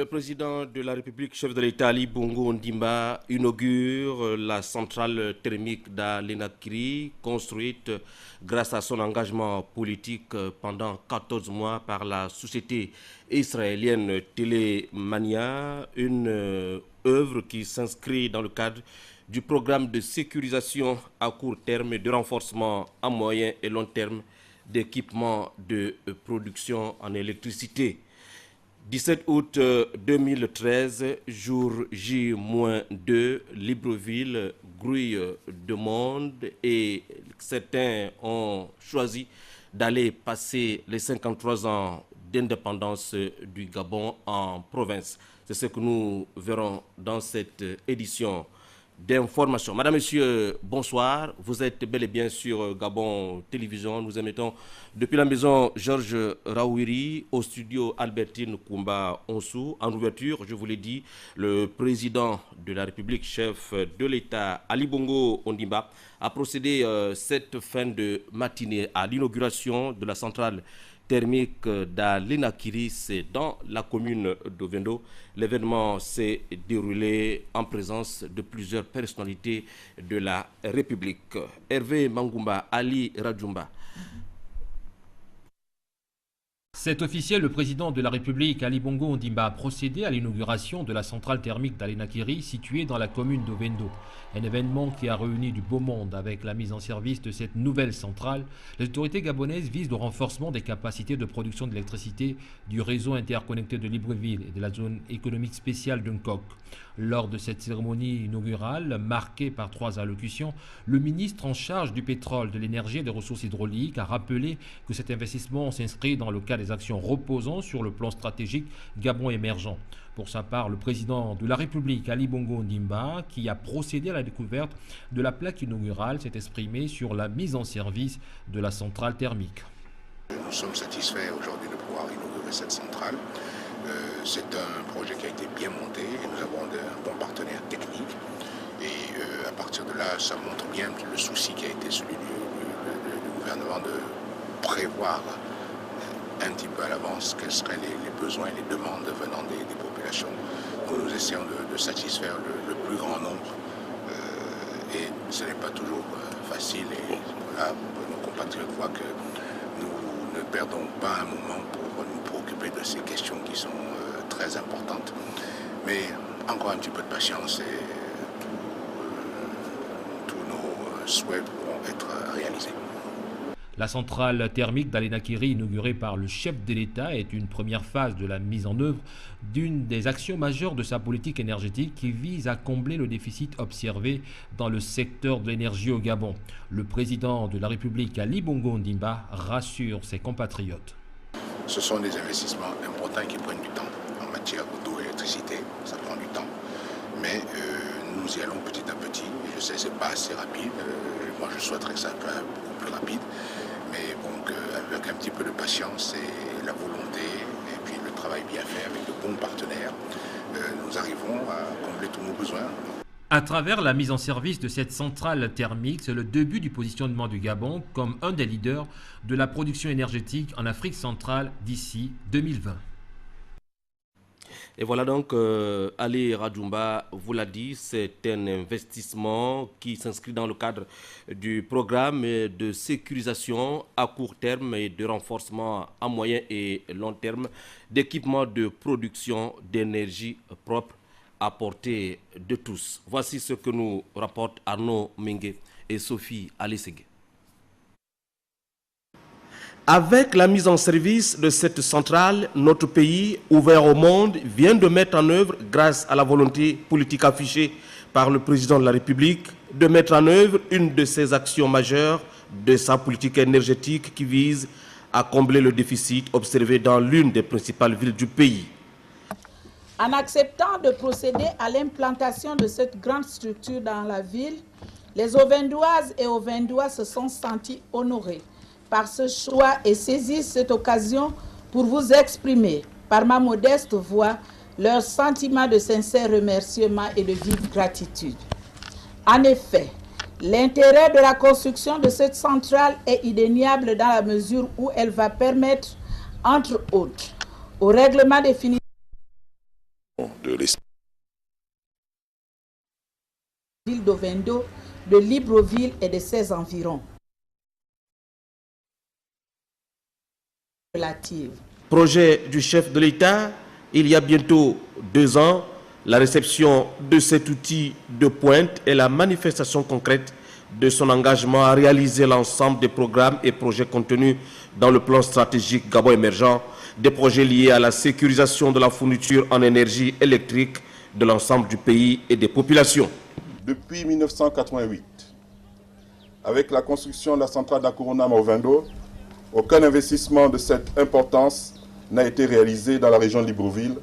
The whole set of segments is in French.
Le président de la République, chef de l'État Ali Bongo Ondimba, inaugure la centrale thermique d'Alenakiri, construite grâce à son engagement politique pendant 14 mois par la société israélienne Télémania, une œuvre qui s'inscrit dans le cadre du programme de sécurisation à court terme et de renforcement à moyen et long terme d'équipements de production en électricité. 17 août 2013, jour J-2, Libreville grouille de monde et certains ont choisi d'aller passer les 53 ans d'indépendance du Gabon en province. C'est ce que nous verrons dans cette édition d'information. Madame, Monsieur, bonsoir. Vous êtes bel et bien sur Gabon Télévision. Nous émettons depuis la maison Georges Raouiri au studio Albertine Koumba Onsou. En ouverture, je vous l'ai dit, le président de la République, chef de l'État, Ali Bongo Ondimba, a procédé cette fin de matinée à l'inauguration de la centrale thermique d'Alenakiri, c'est dans la commune d'Ovendo. L'événement s'est déroulé en présence de plusieurs personnalités de la République. Hervé Mangoumba, Ali Radjoumba. C'est officiel, le président de la République, Ali Bongo Ondimba, a procédé à l'inauguration de la centrale thermique d'Alenakiri située dans la commune d'Ovendo. Un événement qui a réuni du beau monde avec la mise en service de cette nouvelle centrale. Les autorités gabonaises visent le renforcement des capacités de production d'électricité du réseau interconnecté de Libreville et de la zone économique spéciale d'Unkok. Lors de cette cérémonie inaugurale, marquée par 3 allocutions, le ministre en charge du pétrole, de l'énergie et des ressources hydrauliques a rappelé que cet investissement s'inscrit dans le cadre des actions reposant sur le plan stratégique Gabon émergent. Pour sa part, le président de la République, Ali Bongo Ondimba, qui a procédé à la découverte de la plaque inaugurale, s'est exprimé sur la mise en service de la centrale thermique. Nous sommes satisfaits aujourd'hui de pouvoir inaugurer cette centrale. C'est un projet qui a été bien monté et nous avons un bon partenaire technique. Et à partir de là, ça montre bien le souci qui a été celui du gouvernement de prévoir un petit peu à l'avance quels seraient les besoins et les demandes venant des populations. Nous essayons de satisfaire le plus grand nombre et ce n'est pas toujours facile. Et voilà, nos compatriotes voient que nous ne perdons pas un moment pour nous préoccuper de ces questions qui sont très importantes. Mais encore un petit peu de patience et tous nos souhaits pourront être réalisés. La centrale thermique d'Alenakiri, inaugurée par le chef de l'État, est une première phase de la mise en œuvre d'une des actions majeures de sa politique énergétique qui vise à combler le déficit observé dans le secteur de l'énergie au Gabon. Le président de la République, Ali Bongo Ondimba, rassure ses compatriotes. Ce sont des investissements importants qui prennent du temps en matière d'eau et d'électricité. Ça prend du temps, mais nous y allons petit à petit. Je sais que ce n'est pas assez rapide. Moi, je souhaiterais que ça soit beaucoup plus rapide. Mais bon, avec un petit peu de patience et la volonté, et puis le travail bien fait avec de bons partenaires, nous arrivons à combler tous nos besoins. À travers la mise en service de cette centrale thermique, c'est le début du positionnement du Gabon comme un des leaders de la production énergétique en Afrique centrale d'ici 2020. Et voilà donc, Ali Radjoumba vous l'a dit, c'est un investissement qui s'inscrit dans le cadre du programme de sécurisation à court terme et de renforcement à moyen et long terme d'équipements de production d'énergie propre à portée de tous. Voici ce que nous rapportent Arnaud Mingue et Sophie Alessegue. Avec la mise en service de cette centrale, notre pays, ouvert au monde, vient de mettre en œuvre, grâce à la volonté politique affichée par le président de la République, de mettre en œuvre une de ses actions majeures de sa politique énergétique qui vise à combler le déficit observé dans l'une des principales villes du pays. En acceptant de procéder à l'implantation de cette grande structure dans la ville, les Ovendoises et Ovendois se sont sentis honorés par ce choix et saisissent cette occasion pour vous exprimer, par ma modeste voix, leur sentiment de sincère remerciement et de vive gratitude. En effet, l'intérêt de la construction de cette centrale est indéniable dans la mesure où elle va permettre, entre autres, au règlement définitif ville d'Ovendo, de Libreville et de ses environs. Projet du chef de l'État, il y a bientôt 2 ans, la réception de cet outil de pointe est la manifestation concrète de son engagement à réaliser l'ensemble des programmes et projets contenus dans le plan stratégique Gabon émergent, des projets liés à la sécurisation de la fourniture en énergie électrique de l'ensemble du pays et des populations. Depuis 1988, avec la construction de la centrale d'Akoronam à Ovendo, aucun investissement de cette importance n'a été réalisé dans la région de Libreville,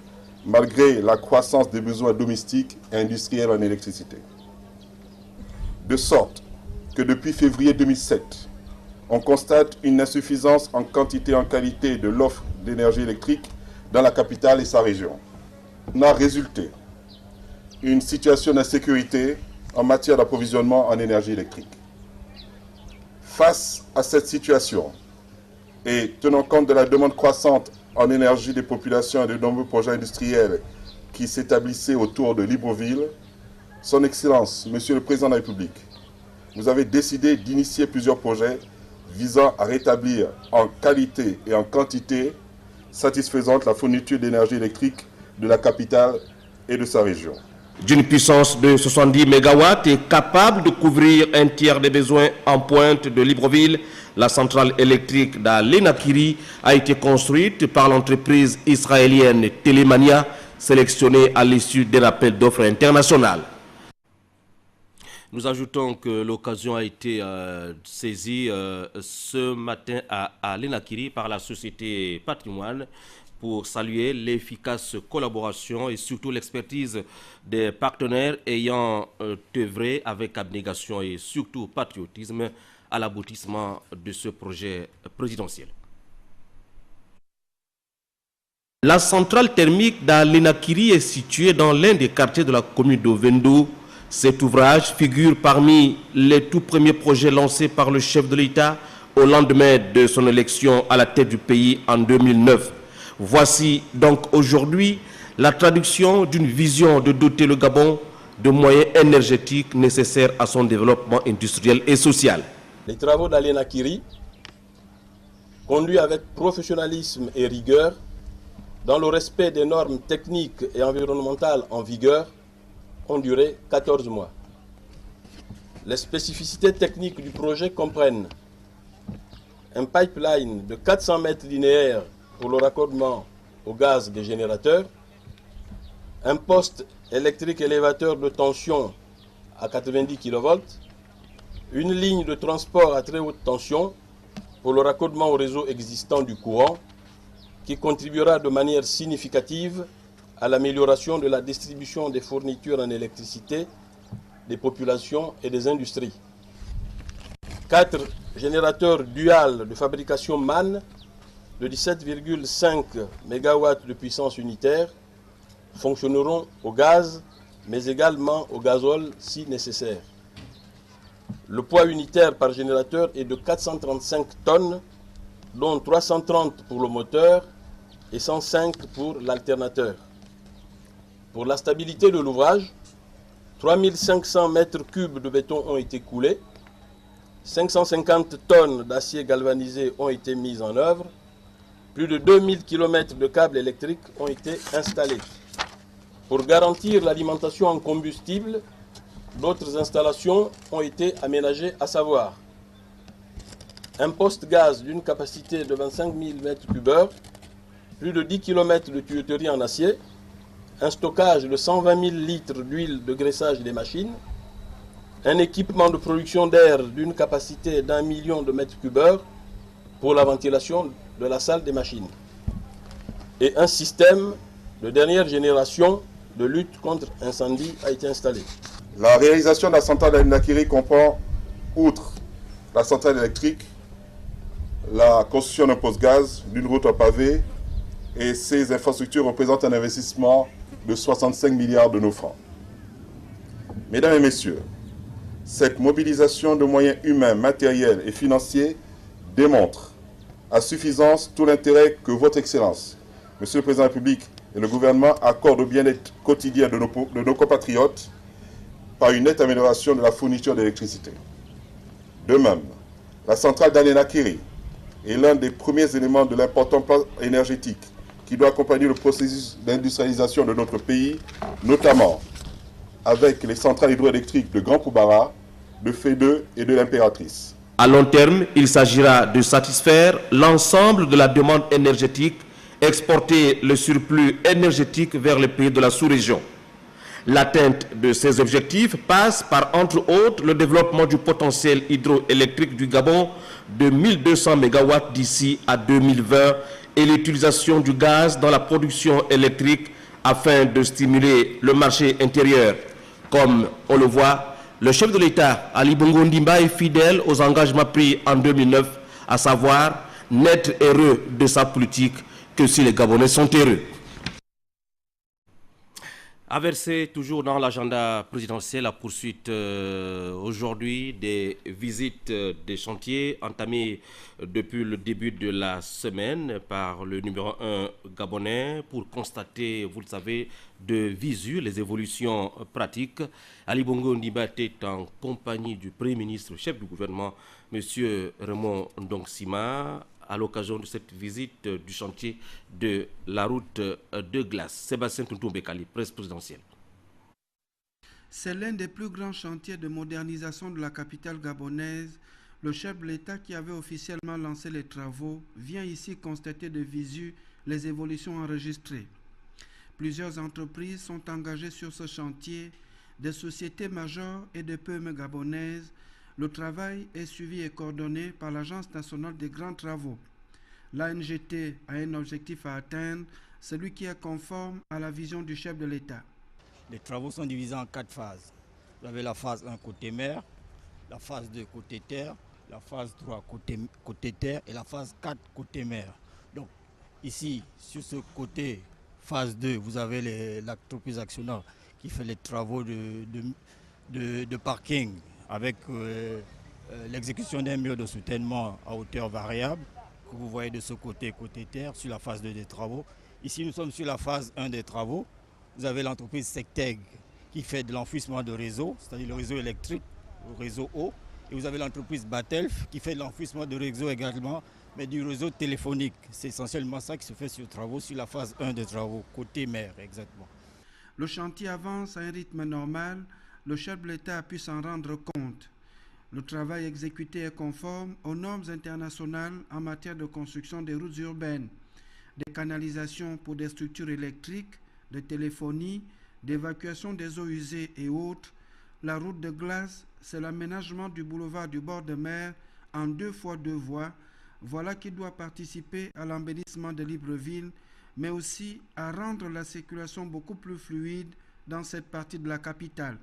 malgré la croissance des besoins domestiques et industriels en électricité. De sorte que depuis février 2007, on constate une insuffisance en quantité et en qualité de l'offre d'énergie électrique dans la capitale et sa région. On a résulté une situation d'insécurité en matière d'approvisionnement en énergie électrique. Face à cette situation, et tenant compte de la demande croissante en énergie des populations et de nombreux projets industriels qui s'établissaient autour de Libreville, Son Excellence, Monsieur le Président de la République, vous avez décidé d'initier plusieurs projets visant à rétablir en qualité et en quantité satisfaisante la fourniture d'énergie électrique de la capitale et de sa région. D'une puissance de 70 MW et capable de couvrir un tiers des besoins en pointe de Libreville, la centrale électrique d'Alenakiri a été construite par l'entreprise israélienne Telemania, sélectionnée à l'issue d'un appel d'offres international. Nous ajoutons que l'occasion a été saisie ce matin à Alenakiri par la société Patrimoine pour saluer l'efficace collaboration et surtout l'expertise des partenaires ayant œuvré avec abnégation et surtout patriotisme à l'aboutissement de ce projet présidentiel. La centrale thermique d'Alenakiri est située dans l'un des quartiers de la commune d'Ovendo. Cet ouvrage figure parmi les tout premiers projets lancés par le chef de l'État au lendemain de son élection à la tête du pays en 2009. Voici donc aujourd'hui la traduction d'une vision de doter le Gabon de moyens énergétiques nécessaires à son développement industriel et social. Les travaux d'Alenakiri, conduits avec professionnalisme et rigueur, dans le respect des normes techniques et environnementales en vigueur, ont duré 14 mois. Les spécificités techniques du projet comprennent un pipeline de 400 mètres linéaires pour le raccordement au gaz des générateurs, un poste électrique élévateur de tension à 90 kV, une ligne de transport à très haute tension pour le raccordement au réseau existant du courant qui contribuera de manière significative à l'amélioration de la distribution des fournitures en électricité des populations et des industries. 4 générateurs duals de fabrication MAN de 17,5 MW de puissance unitaire fonctionneront au gaz, mais également au gazole si nécessaire. Le poids unitaire par générateur est de 435 tonnes, dont 330 pour le moteur et 105 pour l'alternateur. Pour la stabilité de l'ouvrage, 3500 mètres cubes de béton ont été coulés, 550 tonnes d'acier galvanisé ont été mises en œuvre, plus de 2000 km de câbles électriques ont été installés. Pour garantir l'alimentation en combustible, d'autres installations ont été aménagées, à savoir un poste gaz d'une capacité de 25 000 m3, plus de 10 km de tuyauterie en acier, un stockage de 120 000 litres d'huile de graissage des machines, un équipement de production d'air d'une capacité d'1 million de mètres cubes pour la ventilation de la salle des machines, et un système de dernière génération de lutte contre incendie a été installé. La réalisation de la centrale d'Alenakiri comprend, outre la centrale électrique, la construction d'un poste gaz, d'une route en pavé, et ces infrastructures représentent un investissement de 65 milliards de nos francs. Mesdames et messieurs, cette mobilisation de moyens humains, matériels et financiers démontre à suffisance tout l'intérêt que votre Excellence, Monsieur le Président de la République et le gouvernement accordent au bien-être quotidien de nos compatriotes par une nette amélioration de la fourniture d'électricité. De même, la centrale d'Alénakiri est l'un des premiers éléments de l'important plan énergétique qui doit accompagner le processus d'industrialisation de notre pays, notamment avec les centrales hydroélectriques de Grand Poubara, de Fédeux et de l'Impératrice. À long terme, il s'agira de satisfaire l'ensemble de la demande énergétique, exporter le surplus énergétique vers les pays de la sous-région. L'atteinte de ces objectifs passe par, entre autres, le développement du potentiel hydroélectrique du Gabon de 1200 MW d'ici à 2020 et l'utilisation du gaz dans la production électrique afin de stimuler le marché intérieur. Comme on le voit, le chef de l'État, Ali Bongo Ondimba, est fidèle aux engagements pris en 2009, à savoir n'être heureux de sa politique que si les Gabonais sont heureux. A versé toujours dans l'agenda présidentiel la poursuite aujourd'hui des visites des chantiers entamées depuis le début de la semaine par le numéro 1 gabonais pour constater, vous le savez, de visu les évolutions pratiques. Ali Bongo Ondimba était en compagnie du Premier ministre, chef du gouvernement, M. Raymond Ndongsima, à l'occasion de cette visite du chantier de la route de glace. Sébastien Tountoum-Bekali, presse présidentielle. C'est l'un des plus grands chantiers de modernisation de la capitale gabonaise. Le chef de l'État qui avait officiellement lancé les travaux vient ici constater de visu les évolutions enregistrées. Plusieurs entreprises sont engagées sur ce chantier, des sociétés majeures et des PME gabonaises. Le travail est suivi et coordonné par l'Agence nationale des grands travaux. L'ANGT a un objectif à atteindre, celui qui est conforme à la vision du chef de l'État. Les travaux sont divisés en 4 phases. Vous avez la phase 1 côté mer, la phase 2 côté terre, la phase 3 côté terre et la phase 4 côté mer. Donc ici, sur ce côté phase 2, vous avez l'entreprise actionnaire qui fait les travaux de parking avec l'exécution d'un mur de soutènement à hauteur variable que vous voyez de ce côté terre sur la phase 2 des travaux. Ici, nous sommes sur la phase 1 des travaux. Vous avez l'entreprise Secteg qui fait de l'enfouissement de réseau, c'est-à-dire le réseau électrique, le réseau eau. Et vous avez l'entreprise Batelf qui fait de l'enfouissement de réseau également, mais du réseau téléphonique. C'est essentiellement ça qui se fait sur travaux, sur la phase 1 des travaux, côté mer exactement. Le chantier avance à un rythme normal. Le chef de l'État a pu s'en rendre compte. Le travail exécuté est conforme aux normes internationales en matière de construction des routes urbaines, des canalisations pour des structures électriques, de téléphonie, d'évacuation des eaux usées et autres. La route de glace, c'est l'aménagement du boulevard du bord de mer en 2 fois 2 voies. Voilà qui doit participer à l'embellissement de Libreville, mais aussi à rendre la circulation beaucoup plus fluide dans cette partie de la capitale.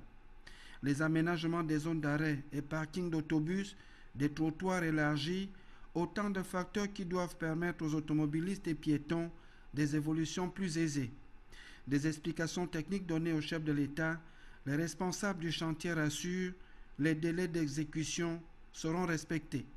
Les aménagements des zones d'arrêt et parking d'autobus, des trottoirs élargis, autant de facteurs qui doivent permettre aux automobilistes et piétons des évolutions plus aisées. Des explications techniques données au chef de l'État, les responsables du chantier rassurent, les délais d'exécution seront respectés.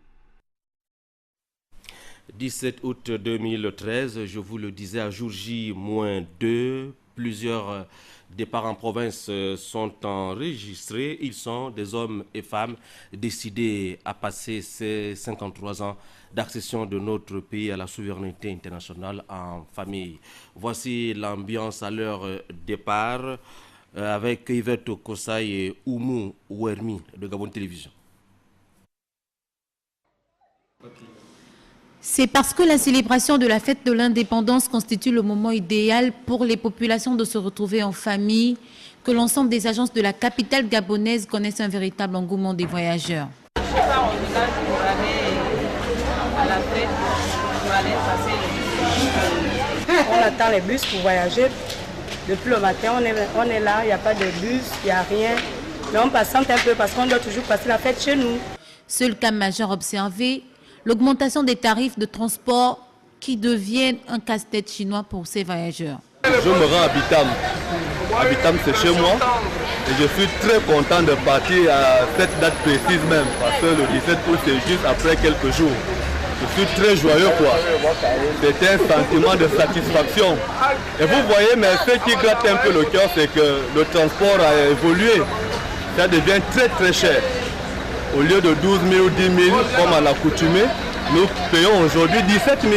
17 août 2013, je vous le disais, à jour J-2, plusieurs départs en province sont enregistrés. Ils sont des hommes et femmes décidés à passer ces 53 ans d'accession de notre pays à la souveraineté internationale en famille. Voici l'ambiance à leur départ avec Yvette Kosai et Oumou Ouermi de Gabon Télévision. C'est parce que la célébration de la fête de l'indépendance constitue le moment idéal pour les populations de se retrouver en famille que l'ensemble des agences de la capitale gabonaise connaissent un véritable engouement des voyageurs. Je pars au village pour aller à la fête, pour aller passer le bus. On attend les bus pour voyager. Depuis le matin, on est là, il n'y a pas de bus, il n'y a rien. Mais on patiente un peu parce qu'on doit toujours passer la fête chez nous. Seul cas majeur observé, l'augmentation des tarifs de transport qui deviennent un casse-tête chinois pour ces voyageurs. Je me rends à Bitam. À Bitam, c'est chez moi. Et je suis très content de partir à cette date précise même. Parce que le 17 août, c'est juste après quelques jours. Je suis très joyeux, quoi. C'est un sentiment de satisfaction. Et vous voyez, mais ce qui gratte un peu le cœur, c'est que le transport a évolué. ça devient très très cher. Au lieu de 12 000 ou 10 000 comme à l'accoutumée, nous payons aujourd'hui 17 000.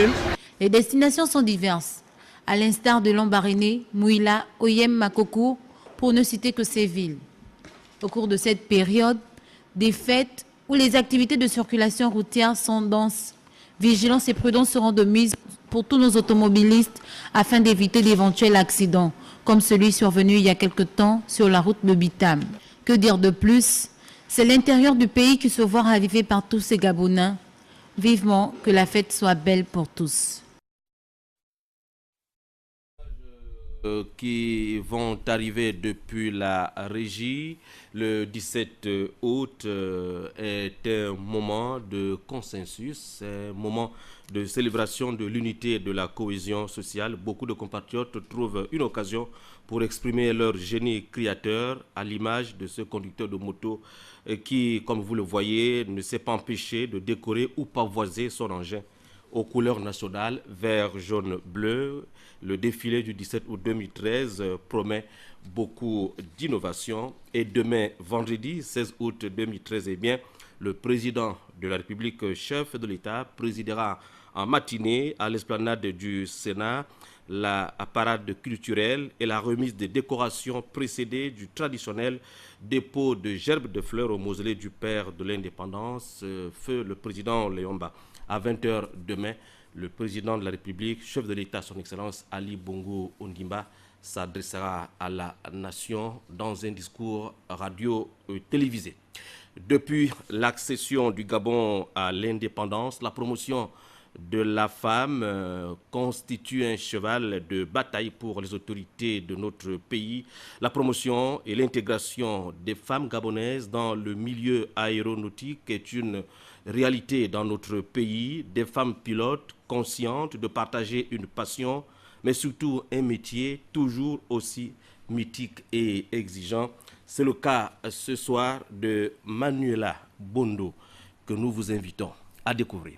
Les destinations sont diverses, à l'instar de Lambaréné, Mouila, Oyem, Makoko, pour ne citer que ces villes. Au cours de cette période, des fêtes où les activités de circulation routière sont denses, vigilance et prudence seront de mise pour tous nos automobilistes afin d'éviter d'éventuels accidents, comme celui survenu il y a quelque temps sur la route de Bitam. Que dire de plus? C'est l'intérieur du pays qui se voit ravivé par tous ces Gabonais. Vivement que la fête soit belle pour tous. Qui vont arriver depuis la régie. Le 17 août est un moment de consensus, un moment de célébration de l'unité et de la cohésion sociale. Beaucoup de compatriotes trouvent une occasion pour exprimer leur génie créateur à l'image de ce conducteur de moto qui, comme vous le voyez, ne s'est pas empêché de décorer ou pavoiser son engin aux couleurs nationales, vert, jaune, bleu. Le défilé du 17 août 2013 promet beaucoup d'innovation. Et demain, vendredi 16 août 2013, eh bien, le président de la République, chef de l'État, présidera en matinée à l'esplanade du Sénat la parade culturelle et la remise des décorations précédées du traditionnel dépôt de gerbes de fleurs au mausolée du père de l'indépendance, feu le président Léomba. À 20h demain, le président de la République, chef de l'État, son Excellence Ali Bongo Ondimba, s'adressera à la nation dans un discours radio-télévisé. Depuis l'accession du Gabon à l'indépendance, la promotion de la femme constitue un cheval de bataille pour les autorités de notre pays. La promotion et l'intégration des femmes gabonaises dans le milieu aéronautique est une réalité dans notre pays. Des femmes pilotes conscientes de partager une passion, mais surtout un métier toujours aussi mythique et exigeant. C'est le cas ce soir de Manuela Bondo que nous vous invitons à découvrir.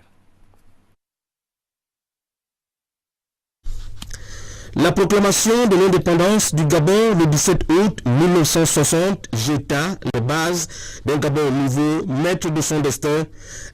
La proclamation de l'indépendance du Gabon le 17 août 1960 jeta les bases d'un Gabon nouveau, maître de son destin.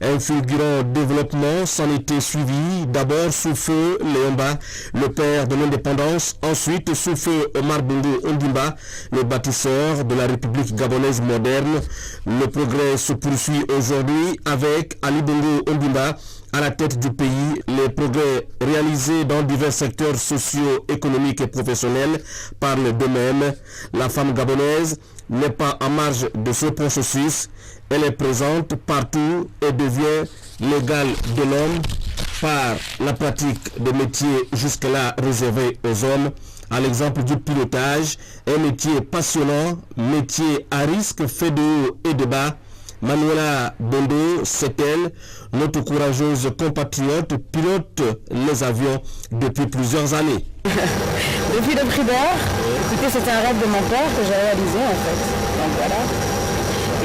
Un fulgurant développement s'en était suivi, d'abord sous feu Léomba, le père de l'indépendance, ensuite sous feu Omar Bongo Ondimba, le bâtisseur de la République gabonaise moderne. Le progrès se poursuit aujourd'hui avec Ali Bongo Ondimba à la tête du pays. Les progrès réalisés dans divers secteurs socio-économiques et professionnels parlent d'eux-mêmes. La femme gabonaise n'est pas en marge de ce processus. Elle est présente partout et devient l'égale de l'homme par la pratique de métiers jusque-là réservés aux hommes. À l'exemple du pilotage, un métier passionnant, métier à risque fait de haut et de bas. Manuela Bondo, c'est elle, notre courageuse compatriote, pilote les avions depuis plusieurs années. Depuis le primaire, écoutez, c'était un rêve de mon père que j'ai réalisé en fait. Donc voilà.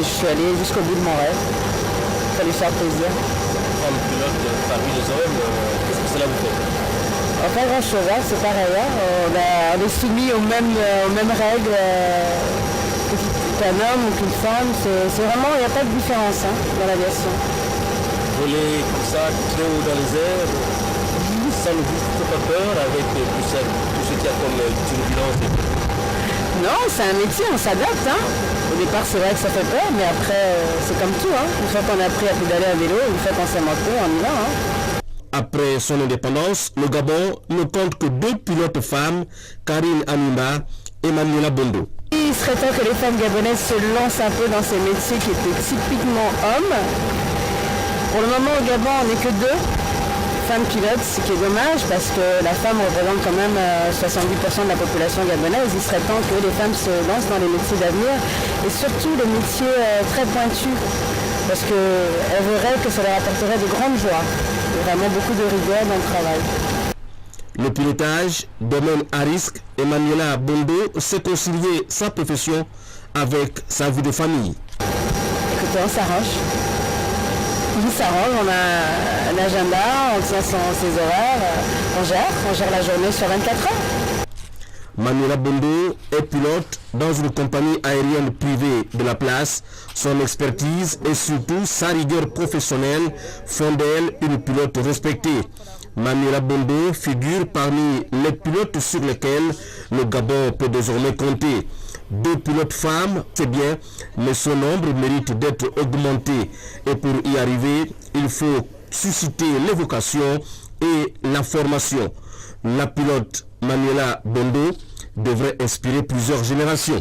Et je suis allée jusqu'au bout de mon rêve. Il fallait faire plaisir. Comme pilote parmi les hommes, qu'est-ce que cela vous fait? Pas grand chose, hein, c'est pareil. Hein. On est soumis aux mêmes règles qu'un homme ou qu'une femme. C'est vraiment, il n'y a pas de différence hein, dans l'aviation. Voler comme ça, très haut dans les airs, ça ne vous fait pas peur avec tout ce qu'il y a comme turbulence? Non, c'est un métier, on s'adapte. Hein. Au départ, c'est vrai que ça fait peur, mais après, c'est comme tout. Hein. Une fois qu'on a appris à pédaler à vélo, une fois qu'on s'est monté, on y va. Hein. Après son indépendance, le Gabon ne compte que 2 pilotes femmes, Karine Anima et Manuela Bondo. Il serait temps que les femmes gabonaises se lancent un peu dans ces métiers qui étaient typiquement hommes. Pour le moment, au Gabon, on n'est que 2 femmes pilotes, ce qui est dommage parce que la femme représente quand même 70% de la population gabonaise. Il serait temps que les femmes se lancent dans les métiers d'avenir et surtout les métiers très pointus parce qu'elles verraient que ça leur apporterait de grandes joies. Il y a vraiment beaucoup de rigueur dans le travail. Le pilotage, domaine à risque, Manuela Bondo sait concilier sa profession avec sa vie de famille. Écoutez, on s'arrange. On s'arrange, on a un agenda, on tient ses horaires, on gère la journée sur 24 heures. Manuela Bondo est pilote dans une compagnie aérienne privée de la place. Son expertise et surtout sa rigueur professionnelle font d'elle une pilote respectée. Manuela Bondo figure parmi les pilotes sur lesquels le Gabon peut désormais compter. 2 pilotes femmes, c'est bien, mais son nombre mérite d'être augmenté. Et pour y arriver, il faut susciter les vocations et la formation. La pilote Manuela Bondo devrait inspirer plusieurs générations.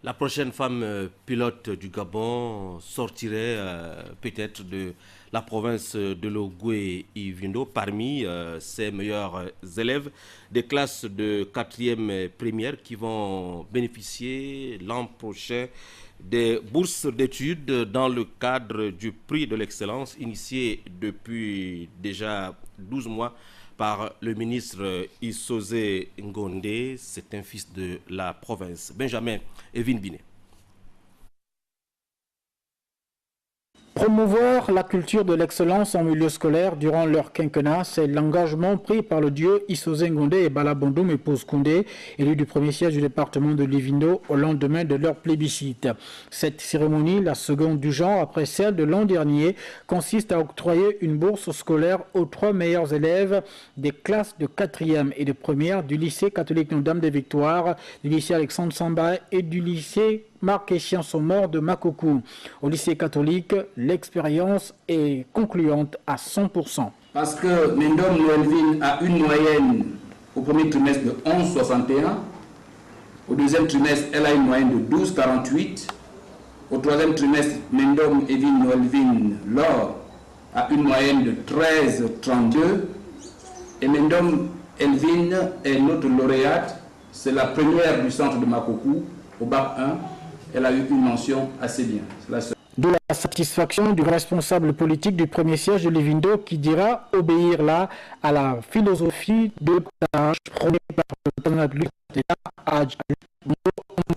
La prochaine femme pilote du Gabon sortirait peut-être de la province de l'Ogooué-Ivindo parmi ses meilleurs élèves des classes de 4e première qui vont bénéficier l'an prochain des bourses d'études dans le cadre du prix de l'excellence initié depuis déjà 12 mois par le ministre Issoze Ngonde. C'est un fils de la province. Benjamin Evin Binet. Promouvoir la culture de l'excellence en milieu scolaire durant leur quinquennat, c'est l'engagement pris par le dieu Issoze Ngonde et Bala Bondoum, épouse Koundé, élu du premier siège du département de l'Ivindo au lendemain de leur plébiscite. Cette cérémonie, la seconde du genre après celle de l'an dernier, consiste à octroyer une bourse scolaire aux 3 meilleurs élèves des classes de 4e et de 1er du lycée catholique Notre-Dame des Victoires, du lycée Alexandre Samba et du lycée Marc Etienne sont morts de Makokou. Au lycée catholique, l'expérience est concluante à 100%. Parce que Mendom Noelvin a une moyenne au premier trimestre de 11,61. Au deuxième trimestre, elle a une moyenne de 12,48. Au troisième trimestre, Mendom Evin Noelvin Laure a une moyenne de 13,32. Et Mendom Elvin est notre lauréate. C'est la première du centre de Makokou au bac 1. Elle a eu une mention assez bien. De la satisfaction du responsable politique du premier siège de l'Ivindo qui dira obéir là à la philosophie de tâche prônée par le président de l'État.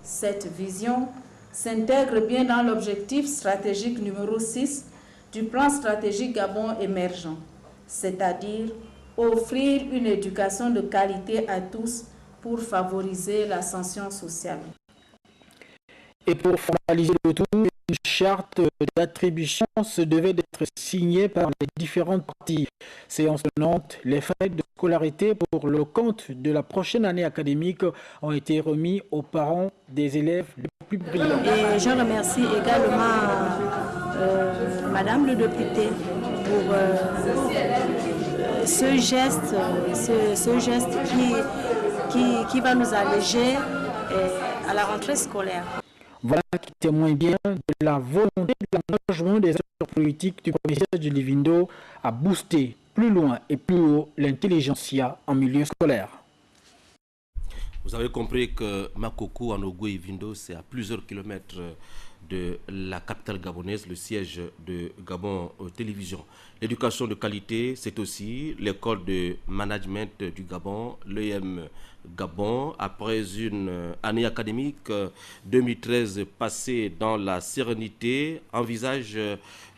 Cette vision s'intègre bien dans l'objectif stratégique numéro 6 du plan stratégique Gabon émergent, c'est-à-dire offrir une éducation de qualité à tous pour favoriser l'ascension sociale. Et pour formaliser le tout, une charte d'attribution se devait d'être signée par les différentes parties. Séance tenante, les frais de scolarité pour le compte de la prochaine année académique ont été remis aux parents des élèves les plus brillants. Et je remercie également Madame le député pour ce geste qui va nous alléger à la rentrée scolaire. Voilà qui témoigne bien de la volonté de l'engagement des acteurs politiques du premier siège de l'Ivindo à booster plus loin et plus haut l'intelligentsia en milieu scolaire. Vous avez compris que Makokou en Ogooué-Ivindo, c'est à plusieurs kilomètres de la capitale gabonaise, le siège de Gabon Télévision. L'éducation de qualité, c'est aussi l'école de management du Gabon, l'EM Gabon. Après une année académique 2013 passée dans la sérénité, envisage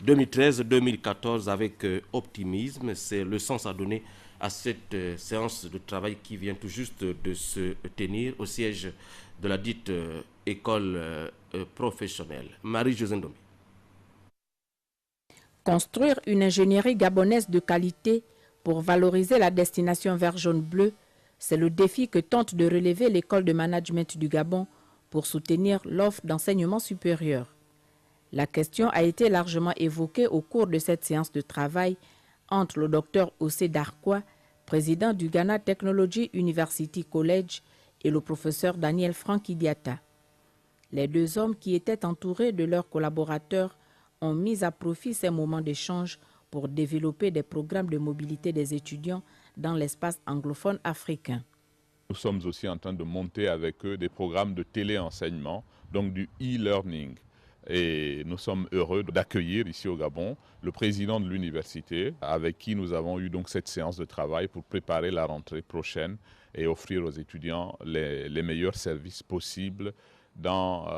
2013-2014 avec optimisme. C'est le sens à donner à cette séance de travail qui vient tout juste de se tenir au siège de la dite école professionnelle. Marie-José Ndomi. Construire une ingénierie gabonaise de qualité pour valoriser la destination vert-jaune-bleu, c'est le défi que tente de relever l'école de management du Gabon pour soutenir l'offre d'enseignement supérieur. La question a été largement évoquée au cours de cette séance de travail entre le docteur Ossé Darkwa, président du Ghana Technology University College, et le professeur Daniel Franky Diata. Les deux hommes qui étaient entourés de leurs collaborateurs ont mis à profit ces moments d'échange pour développer des programmes de mobilité des étudiants dans l'espace anglophone africain. Nous sommes aussi en train de monter avec eux des programmes de téléenseignement, donc du e-learning. Et nous sommes heureux d'accueillir ici au Gabon le président de l'université avec qui nous avons eu donc cette séance de travail pour préparer la rentrée prochaine et offrir aux étudiants les meilleurs services possibles dans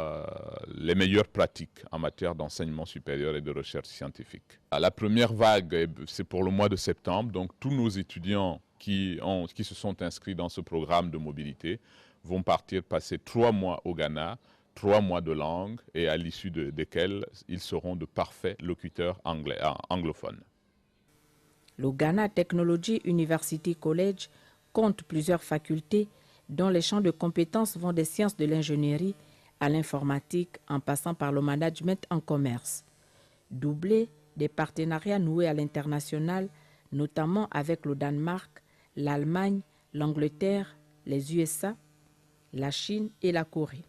les meilleures pratiques en matière d'enseignement supérieur et de recherche scientifique. La première vague, c'est pour le mois de septembre, donc tous nos étudiants qui se sont inscrits dans ce programme de mobilité vont passer 3 mois au Ghana, 3 mois de langue, et à l'issue desquels ils seront de parfaits locuteurs anglophones. Le Ghana Technology University College compte plusieurs facultés dont les champs de compétences vont des sciences de l'ingénierie à l'informatique en passant par le management en commerce. Doublé des partenariats noués à l'international, notamment avec le Danemark, l'Allemagne, l'Angleterre, les USA, la Chine et la Corée.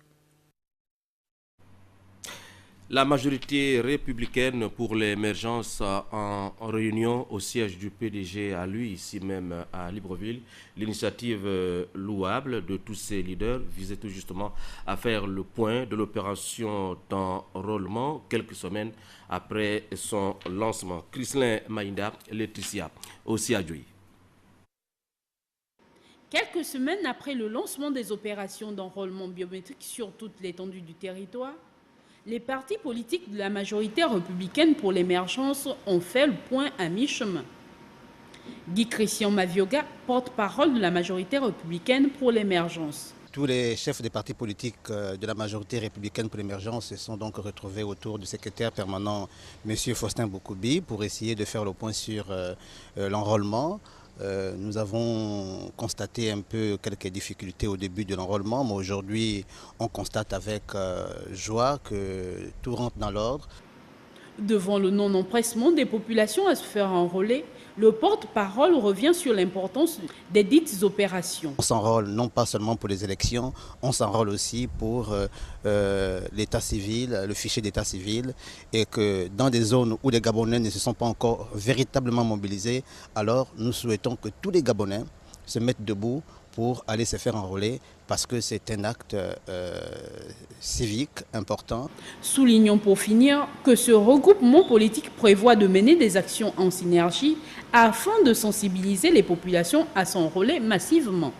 La majorité républicaine pour l'émergence en réunion au siège du PDG à lui, ici même à Libreville. L'initiative louable de tous ces leaders visait tout justement à faire le point de l'opération d'enrôlement quelques semaines après son lancement. Chrislin Maïnda, Laetitia, aussi à Djoui. Quelques semaines après le lancement des opérations d'enrôlement biométrique sur toute l'étendue du territoire, les partis politiques de la majorité républicaine pour l'émergence ont fait le point à mi-chemin. Guy Christian Mavioga, porte-parole de la majorité républicaine pour l'émergence. Tous les chefs des partis politiques de la majorité républicaine pour l'émergence se sont donc retrouvés autour du secrétaire permanent, M. Faustin Boukoubi, pour essayer de faire le point sur l'enrôlement. Nous avons constaté un peu quelques difficultés au début de l'enrôlement, mais aujourd'hui on constate avec joie que tout rentre dans l'ordre. Devant le non-empressement des populations à se faire enrôler, le porte-parole revient sur l'importance des dites opérations. On s'enrôle non pas seulement pour les élections, on s'enrôle aussi pour l'état civil, le fichier d'état civil, et que dans des zones où les Gabonais ne se sont pas encore véritablement mobilisés, alors nous souhaitons que tous les Gabonais se mettent debout pour aller se faire enrôler parce que c'est un acte civique important. Soulignons pour finir que ce regroupement politique prévoit de mener des actions en synergie afin de sensibiliser les populations à s'enrôler massivement.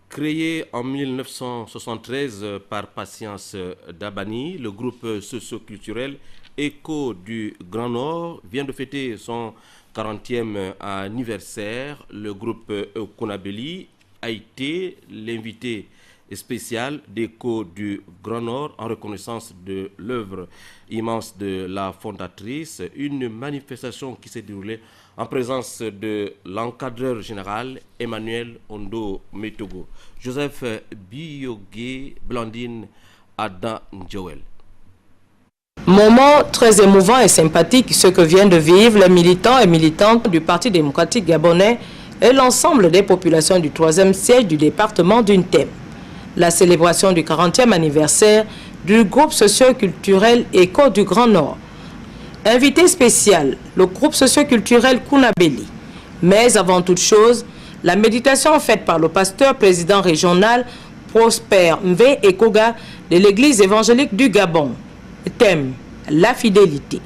Créé en 1973 par Patience Dabani, le groupe socio-culturel Écho du Grand Nord vient de fêter son 40e anniversaire. Le groupe Konabeli a été l'invité spécial d'Écho du Grand Nord en reconnaissance de l'œuvre immense de la fondatrice. Une manifestation qui s'est déroulée en présence de l'encadreur général Emmanuel Ondo Metogo. Joseph Biyogé, Blandine Adam Joël. Moment très émouvant et sympathique, ce que viennent de vivre les militants et militantes du Parti démocratique gabonais et l'ensemble des populations du 3e siège du département d'Untem. La célébration du 40e anniversaire du groupe socio-culturel Écho du Grand Nord. Invité spécial, le groupe socio-culturel Konabeli. Mais avant toute chose, la méditation faite par le pasteur président régional Prosper Mvé Ekoga de l'église évangélique du Gabon. Thème, la fidélité.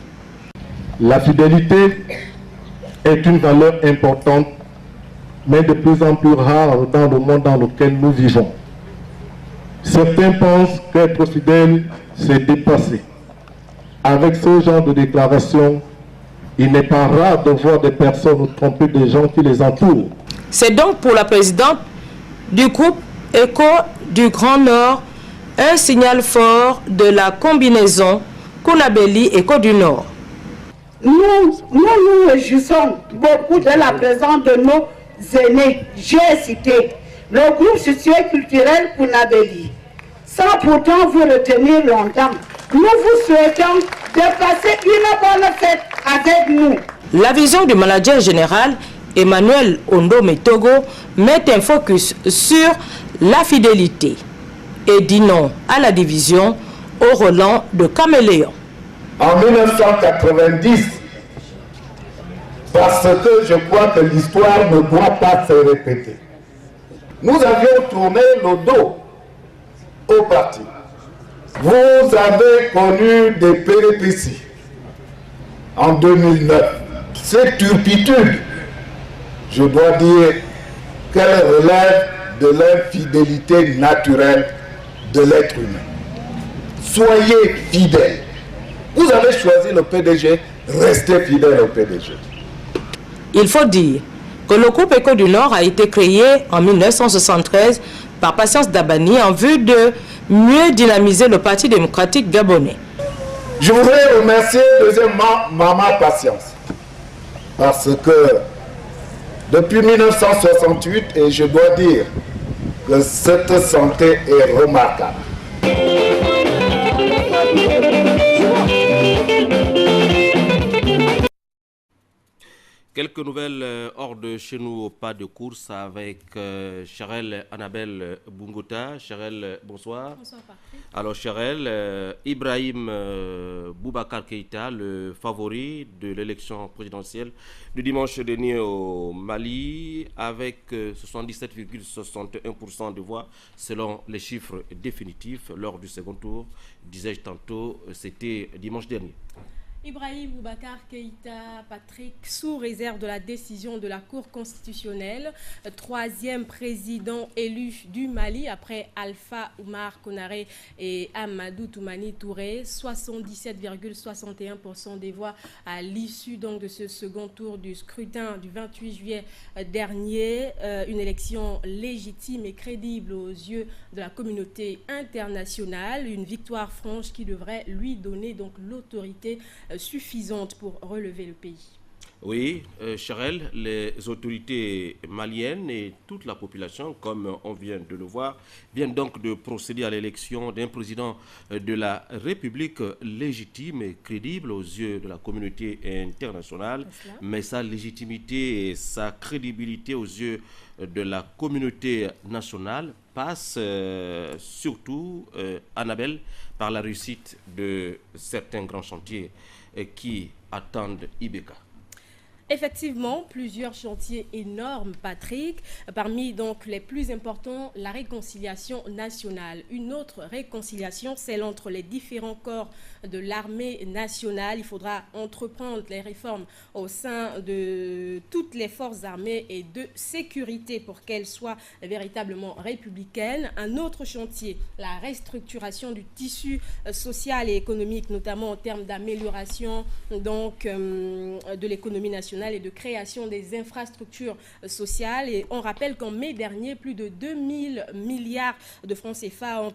La fidélité est une valeur importante, mais de plus en plus rare dans le monde dans lequel nous vivons. Certains pensent qu'être fidèle, c'est dépasser. Avec ce genre de déclaration, il n'est pas rare de voir des personnes tromper des gens qui les entourent. C'est donc pour la présidente du groupe Écho du Grand Nord un signal fort de la combinaison Konabeli-Écho du Nord. Nous réjouissons beaucoup de la présence de nos aînés. J'ai cité le groupe socio-culturel Konabeli. Sans pourtant vous retenir longtemps, nous vous souhaitons de passer une bonne fête avec nous. La vision du manager général Emmanuel Ondo Metogo met un focus sur la fidélité et dit non à la division au Roland de caméléon. En 1990, parce que je crois que l'histoire ne doit pas se répéter, nous avions tourné le dos au parti. Vous avez connu des péripéties en 2009. Cette turpitude, je dois dire qu'elle relève de l'infidélité naturelle de l'être humain. Soyez fidèles. Vous avez choisi le PDG, restez fidèles au PDG. Il faut dire que le groupe Éco du Nord a été créé en 1973 par Patience Dabani en vue de mieux dynamiser le Parti démocratique gabonais. Je voudrais remercier deuxièmement Maman Patience, parce que depuis 1968, et je dois dire que cette santé est remarquable. Quelques nouvelles hors de chez nous au pas de course avec Cherel Annabelle Bungota. Cherel, bonsoir. Bonsoir, Patrick. Alors Cherel, Ibrahim Boubacar Keïta, le favori de l'élection présidentielle du dimanche dernier au Mali, avec 77,61% de voix selon les chiffres définitifs lors du second tour. Disais-je tantôt, c'était dimanche dernier. Ibrahim Boubacar Keïta, Patrick, sous réserve de la décision de la Cour constitutionnelle, troisième président élu du Mali après Alpha Oumar Konaré et Amadou Toumani Touré, 77,61% des voix à l'issue donc de ce second tour du scrutin du 28 juillet dernier. Une élection légitime et crédible aux yeux de la communauté internationale, une victoire franche qui devrait lui donner donc l'autorité suffisante pour relever le pays. Oui, Cherel, les autorités maliennes et toute la population, comme on vient de le voir, viennent donc de procéder à l'élection d'un président de la République légitime et crédible aux yeux de la communauté internationale. Mais sa légitimité et sa crédibilité aux yeux de la communauté nationale passe surtout, Annabelle, par la réussite de certains grands chantiers qui attendent Ibeka. Effectivement, plusieurs chantiers énormes, Patrick. Parmi donc les plus importants, la réconciliation nationale. Une autre réconciliation, celle entre les différents corps de l'armée nationale. Il faudra entreprendre les réformes au sein de toutes les forces armées et de sécurité pour qu'elles soient véritablement républicaines. Un autre chantier, la restructuration du tissu social et économique, notamment en termes d'amélioration donc de l'économie nationale et de création des infrastructures sociales. Et on rappelle qu'en mai dernier, plus de 2000 milliards de francs CFA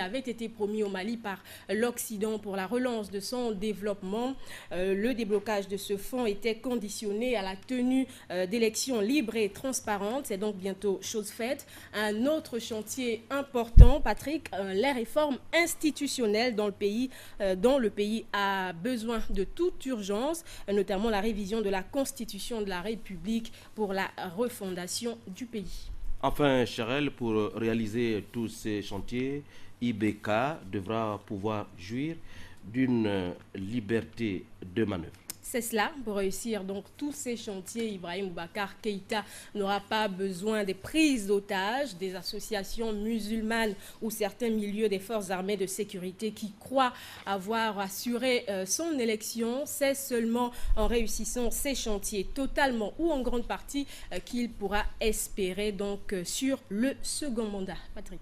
avaient été promis au Mali par l'Occident pour la relance de son développement. Le déblocage de ce fonds était conditionné à la tenue d'élections libres et transparentes. C'est donc bientôt chose faite. Un autre chantier important, Patrick, les réformes institutionnelles dans le pays, dont le pays a besoin de toute urgence, notamment la révision de la Constitution de la République pour la refondation du pays. Enfin, Cherel, pour réaliser tous ces chantiers, Ibeka devra pouvoir jouir d'une liberté de manœuvre. C'est cela, pour réussir donc tous ces chantiers, Ibrahim Boubacar Keïta n'aura pas besoin des prises d'otages, des associations musulmanes ou certains milieux des forces armées de sécurité qui croient avoir assuré son élection. C'est seulement en réussissant ces chantiers totalement ou en grande partie qu'il pourra espérer donc sur le second mandat. Patrick.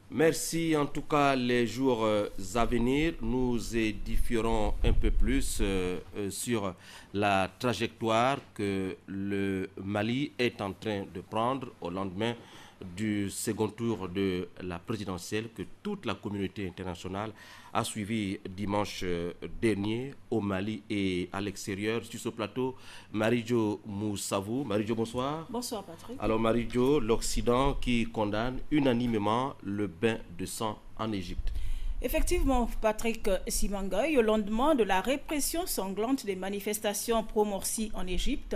Merci. En tout cas, les jours à venir, nous édifierons un peu plus sur la trajectoire que le Mali est en train de prendre au lendemain du second tour de la présidentielle que toute la communauté internationale a suivi dimanche dernier au Mali et à l'extérieur. Sur ce plateau, Marie-Jo Moussavou. Marie-Jo, bonsoir. Bonsoir, Patrick. Alors, Marie-Jo, l'Occident qui condamne unanimement le bain de sang en Égypte. Effectivement, Patrick Simangoy, au lendemain de la répression sanglante des manifestations pro-Morsi en Égypte,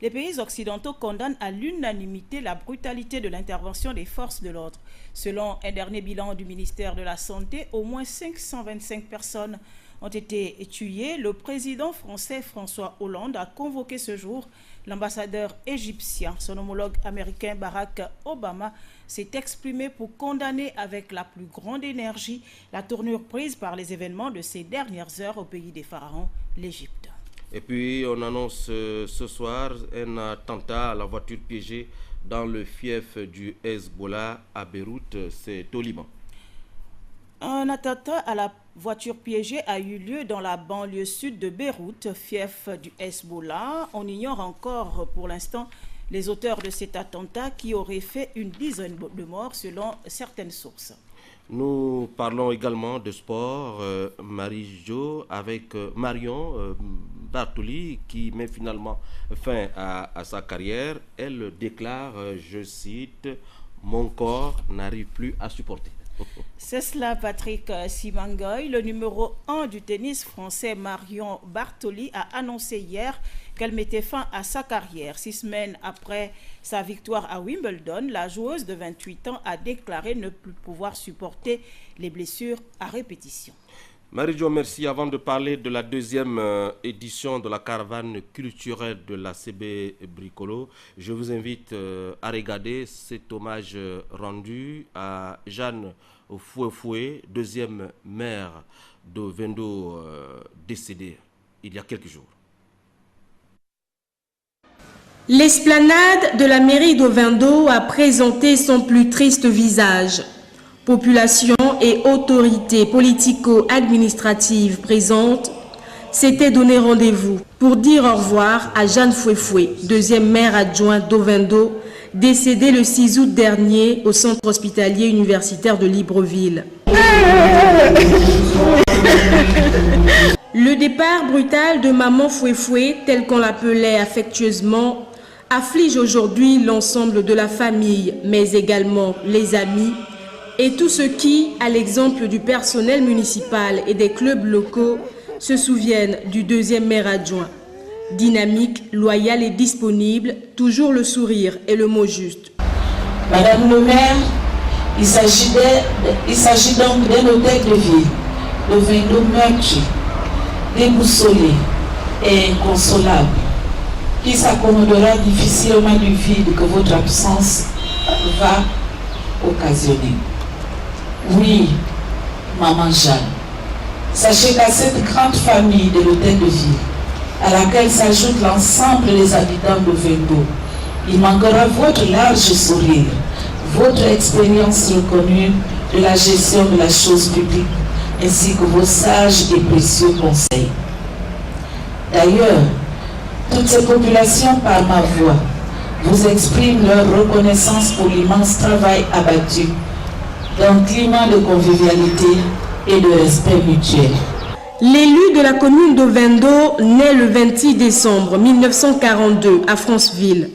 les pays occidentaux condamnent à l'unanimité la brutalité de l'intervention des forces de l'ordre. Selon un dernier bilan du ministère de la Santé, au moins 525 personnes ont été tuées. Le président français François Hollande a convoqué ce jour l'ambassadeur égyptien. Son homologue américain Barack Obama s'est exprimé pour condamner avec la plus grande énergie la tournure prise par les événements de ces dernières heures au pays des pharaons, l'Égypte. Et puis, on annonce ce soir un attentat à la voiture piégée dans le fief du Hezbollah à Beyrouth, c'est au Liban. Un attentat à la voiture piégée a eu lieu dans la banlieue sud de Beyrouth, fief du Hezbollah. On ignore encore pour l'instant les auteurs de cet attentat qui aurait fait une dizaine de morts selon certaines sources. Nous parlons également de sport, Marie-Jo, avec Marion Bartoli qui met finalement fin à sa carrière. Elle déclare, je cite, « Mon corps n'arrive plus à supporter ». C'est cela, Patrick Simangoy. Le numéro 1 du tennis français Marion Bartoli a annoncé hier qu'elle mettait fin à sa carrière. 6 semaines après sa victoire à Wimbledon, la joueuse de 28 ans a déclaré ne plus pouvoir supporter les blessures à répétition. Marie-Jo, merci. Avant de parler de la deuxième édition de la caravane culturelle de la CB Bricolo, je vous invite à regarder cet hommage rendu à Jeanne Foué-Foué, deuxième maire de Vendo, décédée il y a quelques jours. L'esplanade de la mairie d'Ovendo a présenté son plus triste visage. Population et autorités politico-administratives présentes s'étaient donné rendez-vous pour dire au revoir à Jeanne Foué-Foué, deuxième maire adjointe d'Ovendo, décédée le 6 août dernier au centre hospitalier universitaire de Libreville. Le départ brutal de maman Foué-Foué, tel qu'on l'appelait affectueusement, afflige aujourd'hui l'ensemble de la famille, mais également les amis, et tous ceux qui, à l'exemple du personnel municipal et des clubs locaux, se souviennent du deuxième maire adjoint. Dynamique, loyal et disponible, toujours le sourire et le mot juste. Madame le maire, il s'agit donc d'un hôtel de ville, de Vendo meurtri, déboussolé et inconsolable, qui s'accommodera difficilement du vide que votre absence va occasionner. Oui, maman Jeanne, sachez qu'à cette grande famille de l'hôtel de ville, à laquelle s'ajoute l'ensemble des habitants de Vendo, il manquera votre large sourire, votre expérience reconnue de la gestion de la chose publique, ainsi que vos sages et précieux conseils. D'ailleurs, toutes ces populations, par ma voix, vous expriment leur reconnaissance pour l'immense travail abattu dans un climat de convivialité et de respect mutuel. L'élu de la commune d'Ovendo naît le 26 décembre 1942 à Franceville.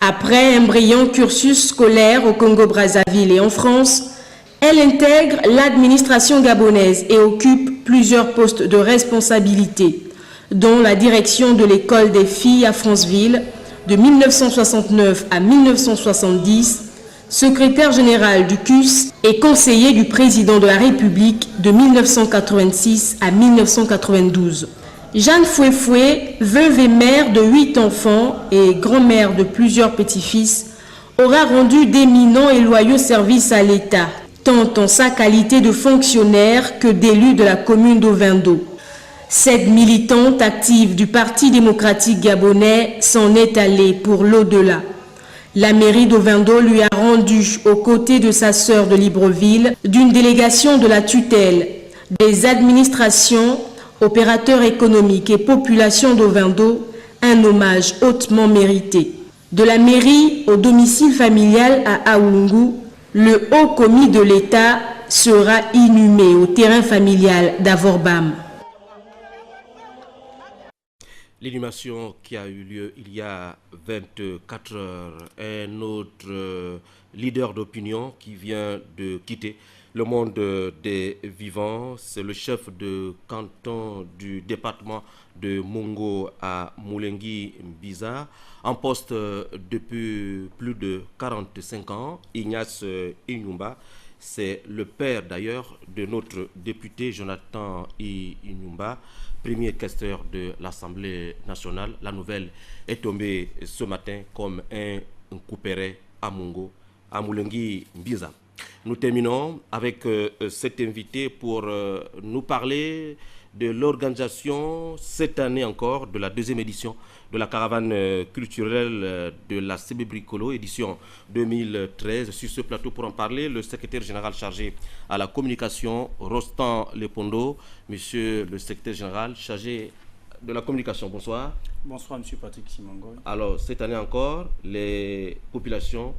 Après un brillant cursus scolaire au Congo-Brazzaville et en France, elle intègre l'administration gabonaise et occupe plusieurs postes de responsabilité, dont la direction de l'école des filles à Franceville de 1969 à 1970, secrétaire général du CUS et conseiller du président de la République de 1986 à 1992. Jeanne Foué-Foué, veuve et mère de 8 enfants et grand-mère de plusieurs petits-fils, aura rendu d'éminents et loyaux services à l'État, tant en sa qualité de fonctionnaire que d'élu de la commune d'Ovendo. Cette militante active du Parti démocratique gabonais s'en est allée pour l'au-delà. La mairie d'Ovendo lui a rendu, aux côtés de sa sœur de Libreville, d'une délégation de la tutelle, des administrations, opérateurs économiques et population d'Ovendo, un hommage hautement mérité. De la mairie au domicile familial à Aoungu, le haut commis de l'État sera inhumé au terrain familial d'Avorbam. L'inhumation qui a eu lieu il y a 24 heures, un autre leader d'opinion qui vient de quitter le monde des vivants, c'est le chef de canton du département de Mungo à Moulengi-Mbiza, en poste depuis plus de 45 ans, Ignace Inyumba. C'est le père d'ailleurs de notre député Jonathan Inyumba, premier questeur de l'Assemblée nationale. La nouvelle est tombée ce matin comme un couperet à Mungo, à Moulengi-Mbiza. Nous terminons avec cet invité pour nous parler de l'organisation cette année encore de la deuxième édition de la caravane culturelle de la CB Bricolo, édition 2013. Sur ce plateau pour en parler, le secrétaire général chargé à la communication, Rostand Lepondo. Monsieur le secrétaire général chargé de la communication, bonsoir. Bonsoir, monsieur Patrick Simangoy. Alors, cette année encore, les populations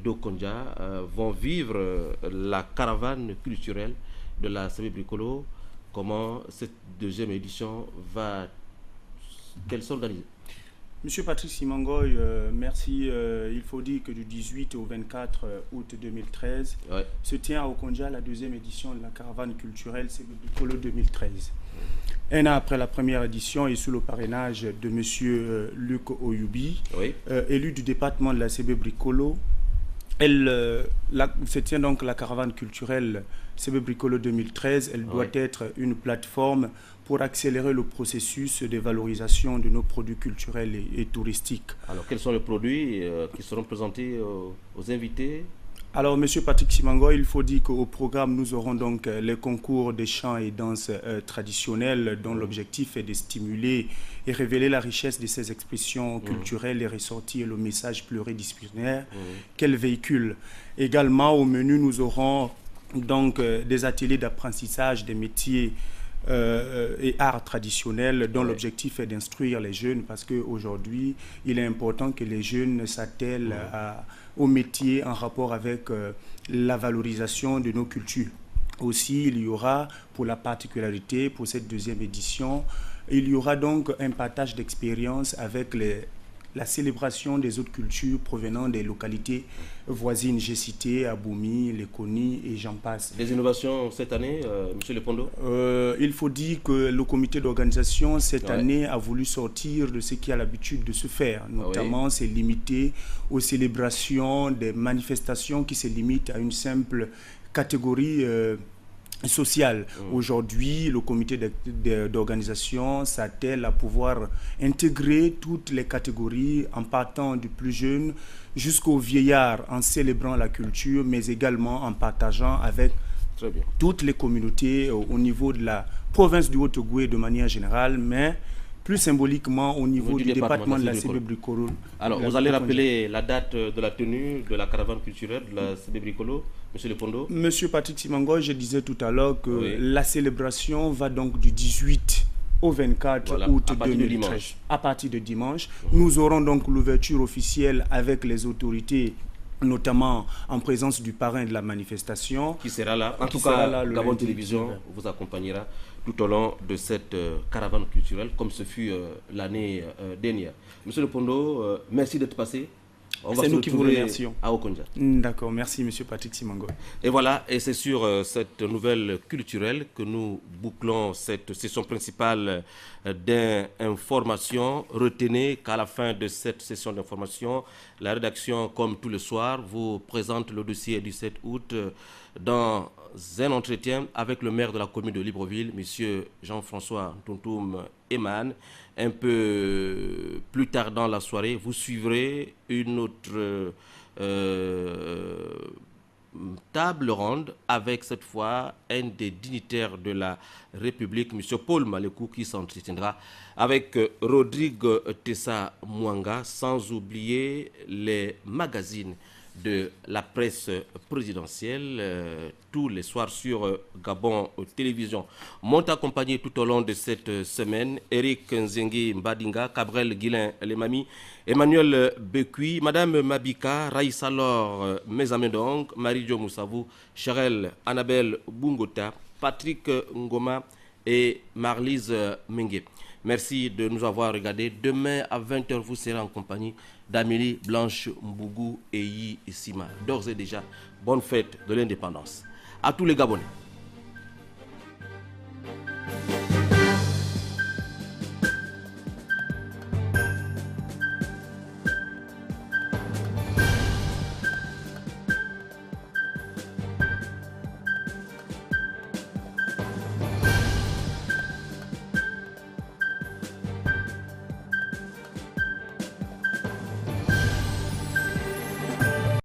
d'Okonja vont vivre la caravane culturelle de la CB Bricolo. Comment cette deuxième édition va-t-elle s'organiser? Monsieur Patrick Simangoy, merci. Il faut dire que du 18 au 24 août 2013 se tient à Okonja la deuxième édition de la caravane culturelle CB Bricolo 2013. Un an après la première édition et sous le parrainage de monsieur Luc Oyubi, élu du département de la CB Bricolo, se tient donc la caravane culturelle CB Bricolo 2013. Elle doit être une plateforme pour accélérer le processus de valorisation de nos produits culturels et touristiques. Alors, quels sont les produits qui seront présentés aux invités? Alors, monsieur Patrick Simangoy, il faut dire qu'au programme, nous aurons donc les concours de chants et danses traditionnelles dont l'objectif est de stimuler et révéler la richesse de ces expressions culturelles et ressortir le message pluridisciplinaire qu'elles véhiculent. Également, au menu, nous aurons donc des ateliers d'apprentissage des métiers et arts traditionnels dont l'objectif est d'instruire les jeunes, parce qu'aujourd'hui, il est important que les jeunes s'attellent au métier en rapport avec la valorisation de nos cultures. Aussi, il y aura, pour la particularité, pour cette deuxième édition, il y aura donc un partage d'expériences avec la célébration des autres cultures provenant des localités voisines. J'ai cité Aboumi, Lekoni et j'en passe. Des innovations cette année, monsieur Lepondo? Il faut dire que le comité d'organisation cette année a voulu sortir de ce qui a l'habitude de se faire. Notamment, c'est limité aux célébrations des manifestations qui se limitent à une simple catégorie sociale. Aujourd'hui, le comité d'organisation s'attelle à pouvoir intégrer toutes les catégories en partant du plus jeune jusqu'au vieillard, en célébrant la culture, mais également en partageant avec toutes les communautés au niveau de la province du Haut-Ogooué de manière générale, mais plus symboliquement au niveau du département de la CB Bricolo. Alors, vous allez rappeler la date de la tenue de la caravane culturelle de la CB Bricolo, monsieur Lepondo? Monsieur Patrick Simangoy, je disais tout à l'heure que la célébration va donc du 18 au 24 août 2013. À partir de dimanche. Nous aurons donc l'ouverture officielle avec les autorités, notamment en présence du parrain de la manifestation. Qui sera là. En tout cas, Gabon Télévision vous accompagnera tout au long de cette caravane culturelle, comme ce fut l'année dernière. Monsieur Lepondo, merci d'être passé. C'est nous qui vous remercions. À Okonja. D'accord, merci monsieur Patrick Simangoy. Et voilà, et c'est sur cette nouvelle culturelle que nous bouclons cette session principale d'information. Retenez qu'à la fin de cette session d'information, la rédaction, comme tous les soirs, vous présente le dossier du 7 août dans un entretien avec le maire de la commune de Libreville, M. Jean-François Ntontoum Eman. Un peu plus tard dans la soirée, vous suivrez une autre table ronde avec cette fois un des dignitaires de la République, M. Paul Malekou, qui s'entretiendra avec Rodrigue Tessa Mwanga, sans oublier les magazines de la presse présidentielle tous les soirs sur Gabon Télévision. M'ont accompagné tout au long de cette semaine Eric Nzengi Mbadinga, Cabrel Guilain Lemami, Emmanuel Bekui, Madame Mabika, Raïssa Lor Mesamendong, Marie-Jo Moussavou, Charel Annabelle Bungota, Patrick Ngoma et Marlise Mengue. Merci de nous avoir regardés. Demain à 20h, vous serez en compagnie d'Amélie Blanche Mbougou et Yi Sima. D'ores et déjà, bonne fête de l'indépendance. À tous les Gabonais.